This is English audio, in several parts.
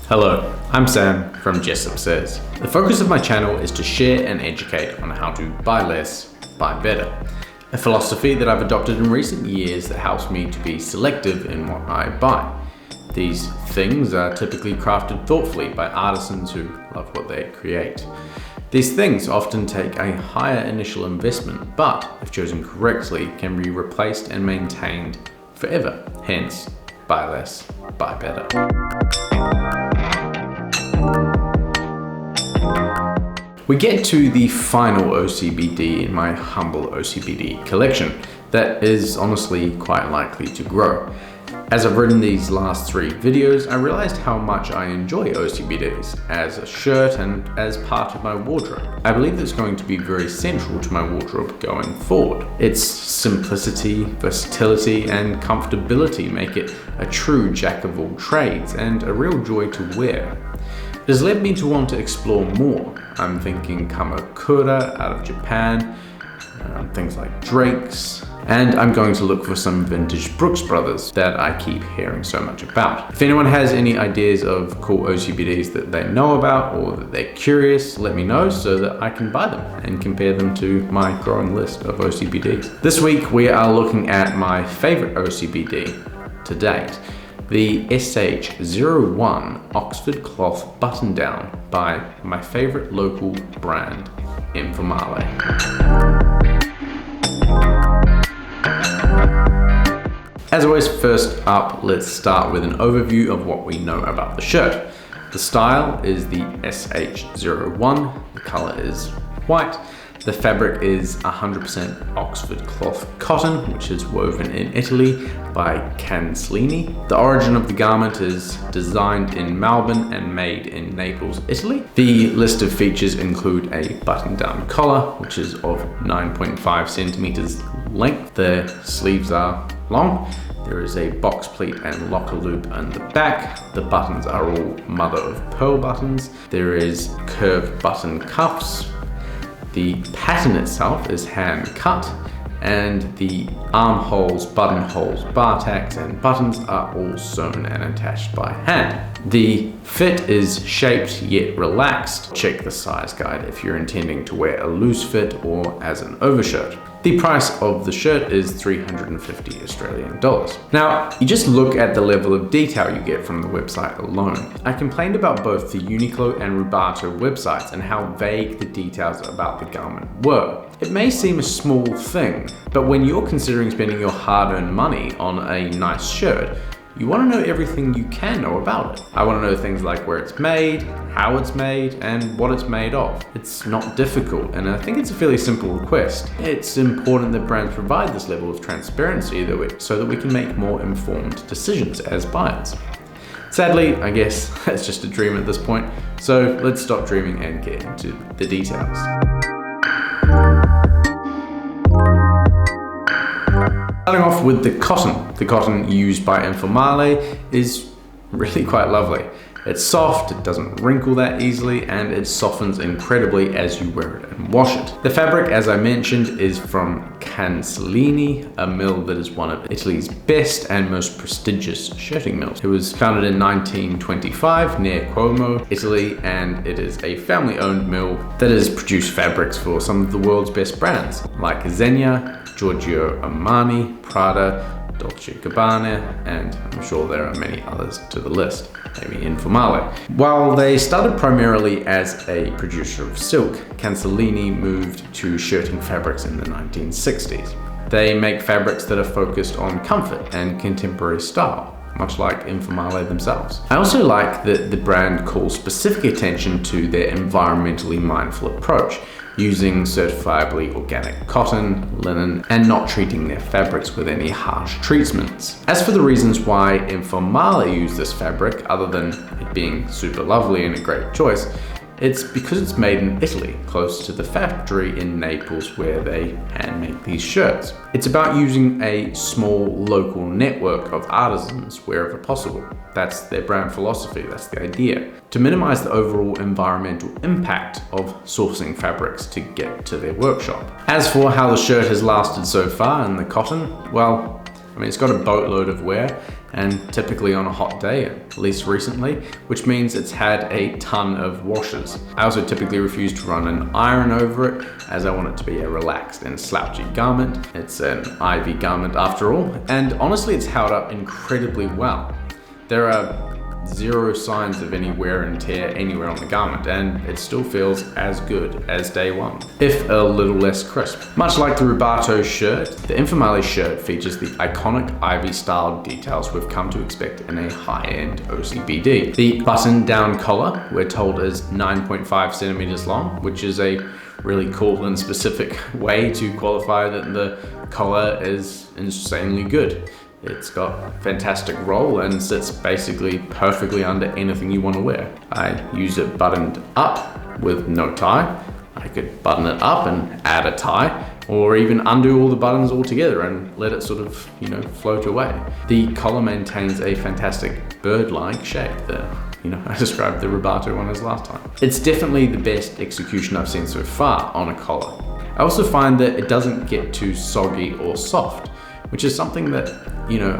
Hello, I'm Sam from Jessup Says. The focus of my channel is to share and educate on how to buy less, buy better. A philosophy that I've adopted in recent years that helps me to be selective in what I buy. These things are typically crafted thoughtfully by artisans who love what they create. These things often take a higher initial investment, but if chosen correctly, can be replaced and maintained forever. Hence, buy less, buy better. We get to the final OCBD in my humble OCBD collection that is honestly quite likely to grow. As I've written these last 3 videos, I realized how much I enjoy OCBDs as a shirt and as part of my wardrobe. I believe it's going to be very central to my wardrobe going forward. Its simplicity, versatility, and comfortability make it a true jack of all trades and a real joy to wear. It has led me to want to explore more. I'm thinking Kamakura out of Japan, things like Drake's, and I'm going to look for some vintage Brooks Brothers that I keep hearing so much about. If anyone has any ideas of cool OCBDs that they know about or that they're curious, let me know so that I can buy them and compare them to my growing list of OCBDs. This week we are looking at my favorite OCBD to date, the SH01 Oxford cloth button down by my favorite local brand, Informale. As always, first up, let's start with an overview of what we know about the shirt. The style is the SH01, the color is white. The fabric is 100% Oxford cloth cotton, which is woven in Italy by Canslini. The origin of the garment is designed in Melbourne and made in Naples, Italy. The list of features include a button-down collar, which is of 9.5 centimeters length. The sleeves are long. There is a box pleat and locker loop on the back. The buttons are all mother of pearl buttons. There is curved button cuffs. The pattern itself is hand cut, and the armholes, buttonholes, bar tacks, and buttons are all sewn and attached by hand. The fit is shaped yet relaxed. Check the size guide if you're intending to wear a loose fit or as an overshirt. The price of the shirt is 350 Australian dollars. Now, you just look at the level of detail you get from the website alone. I complained about both the Uniqlo and Rubato websites and how vague the details about the garment were. It may seem a small thing, but when you're considering spending your hard-earned money on a nice shirt, you want to know everything you can know about it. I want to know things like where it's made, how it's made, and what it's made of. It's not difficult, and I think it's a fairly simple request. It's important that brands provide this level of transparency so that we can make more informed decisions as buyers. Sadly, I guess that's just a dream at this point, so let's stop dreaming and get into the details. Starting off with the cotton. The cotton used by Informale is really quite lovely. It's soft, it doesn't wrinkle that easily, and it softens incredibly as you wear it and wash it. The fabric, as I mentioned, is from Canslini, a mill that is one of Italy's best and most prestigious shirting mills. It was founded in 1925 near Como, Italy, and it is a family-owned mill that has produced fabrics for some of the world's best brands, like Zegna, Giorgio Armani, Prada, Dolce & Gabbana, and I'm sure there are many others to the list, maybe Informale. While they started primarily as a producer of silk, Canslini moved to shirting fabrics in the 1960s. They make fabrics that are focused on comfort and contemporary style, much like Informale themselves. I also like that the brand calls specific attention to their environmentally mindful approach, using certifiably organic cotton, linen, and not treating their fabrics with any harsh treatments. As for the reasons why Informale use this fabric, other than it being super lovely and a great choice, it's because it's made in Italy, close to the factory in Naples where they hand make these shirts. It's about using a small local network of artisans wherever possible. That's their brand philosophy, that's the idea. To minimize the overall environmental impact of sourcing fabrics to get to their workshop. As for how the shirt has lasted so far in the cotton, well, I mean, it's got a boatload of wear, and typically on a hot day, at least recently, which means it's had a ton of washes. I also typically refuse to run an iron over it, as I want it to be a relaxed and slouchy garment. It's an Ivy garment after all, and honestly it's held up incredibly well. There are zero signs of any wear and tear anywhere on the garment, and it still feels as good as day one, if a little less crisp. Much like the Rubato shirt, the Informale shirt features the iconic Ivy style details we've come to expect in a high-end OCBD. The button-down collar, we're told, is 9.5 centimeters long, which is a really cool and specific way to qualify that the collar is insanely good. It's got fantastic roll and sits basically perfectly under anything you want to wear. I use it buttoned up with no tie. I could button it up and add a tie, or even undo all the buttons altogether and let it sort of, float away. The collar maintains a fantastic bird-like shape that, I described the Rubato one as last time. It's definitely the best execution I've seen so far on a collar. I also find that it doesn't get too soggy or soft, which is something that,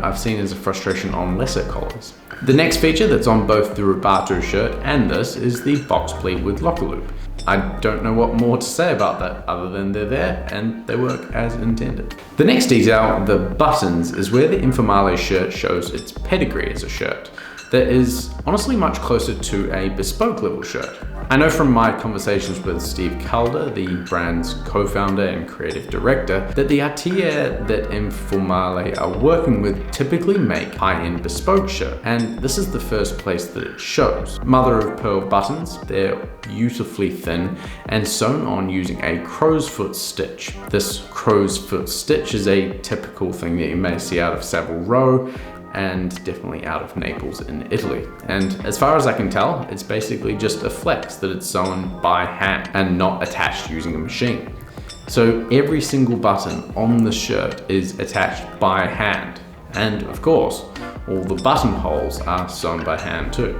I've seen as a frustration on lesser collars. The next feature that's on both the Rubato shirt and this is the box pleat with locker loop. I don't know what more to say about that other than they're there and they work as intended. The next detail, the buttons, is where the Informale shirt shows its pedigree as a shirt that is honestly much closer to a bespoke level shirt. I know from my conversations with Steve Calder, the brand's co-founder and creative director, that the atelier that Informale are working with typically make high-end bespoke shirt, and this is the first place that it shows. Mother of pearl buttons, they're beautifully thin and sewn on using a crow's foot stitch. This crow's foot stitch is a typical thing that you may see out of Savile Row, and definitely out of Naples in Italy. And as far as I can tell, it's basically just a flex that it's sewn by hand and not attached using a machine. So every single button on the shirt is attached by hand. And of course, all the buttonholes are sewn by hand too.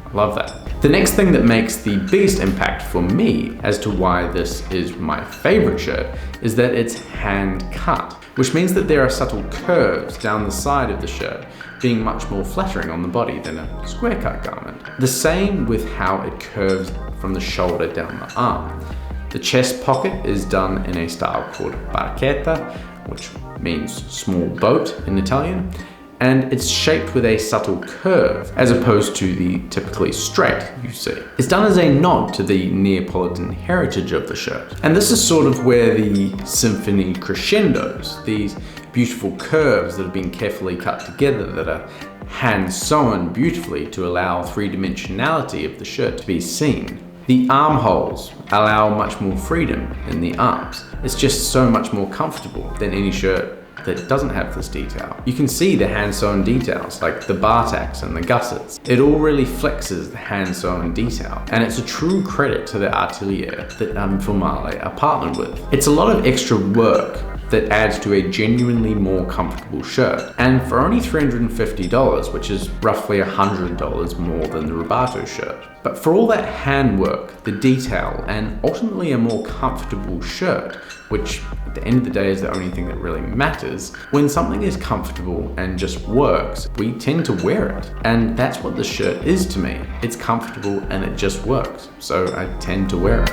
I love that. The next thing that makes the biggest impact for me as to why this is my favorite shirt is that it's hand cut, which means that there are subtle curves down the side of the shirt, being much more flattering on the body than a square cut garment. The same with how it curves from the shoulder down the arm. The chest pocket is done in a style called barchetta, which means small boat in Italian, and it's shaped with a subtle curve as opposed to the typically straight you see. It's done as a nod to the Neapolitan heritage of the shirt. And this is sort of where the symphony crescendos, these beautiful curves that have been carefully cut together that are hand sewn beautifully to allow three-dimensionality of the shirt to be seen. The armholes allow much more freedom in the arms. It's just so much more comfortable than any shirt that doesn't have this detail. You can see the hand-sewn details like the bar tacks and the gussets. It all really flexes the hand-sewn detail, and it's a true credit to the atelier that Informale are partnered with. It's a lot of extra work that adds to a genuinely more comfortable shirt. And for only $350, which is roughly $100 more than the Rubato shirt. But for all that handwork, the detail, and ultimately a more comfortable shirt, which at the end of the day is the only thing that really matters, when something is comfortable and just works, we tend to wear it. And that's what the shirt is to me. It's comfortable and it just works. So I tend to wear it.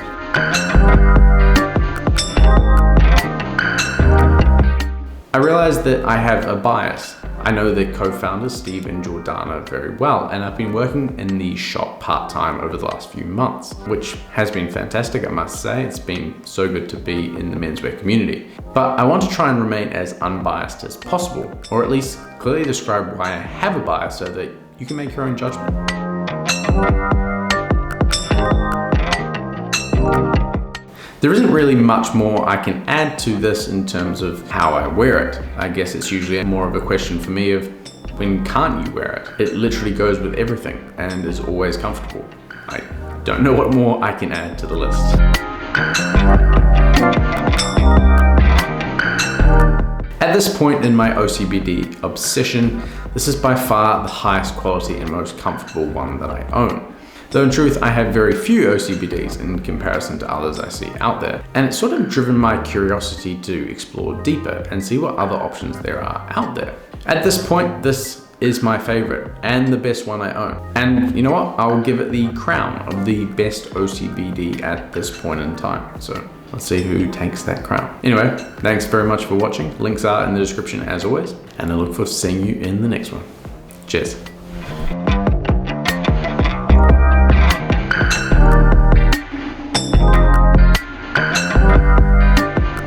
I realized that I have a bias. I know the co-founders, Steve and Jordana, very well, and I've been working in the shop part-time over the last few months, which has been fantastic, I must say. It's been so good to be in the menswear community. But I want to try and remain as unbiased as possible, or at least clearly describe why I have a bias so that you can make your own judgment. There isn't really much more I can add to this in terms of how I wear it. I guess it's usually more of a question for me of when can't you wear it? It literally goes with everything and is always comfortable. I don't know what more I can add to the list. At this point in my OCBD obsession, this is by far the highest quality and most comfortable one that I own. Though in truth, I have very few OCBDs in comparison to others I see out there, and it's sort of driven my curiosity to explore deeper and see what other options there are out there. At this point, this is my favorite and the best one I own. And you know what? I'll give it the crown of the best OCBD at this point in time. So let's see who takes that crown. Anyway, thanks very much for watching. Links are in the description as always, and I look forward to seeing you in the next one. Cheers.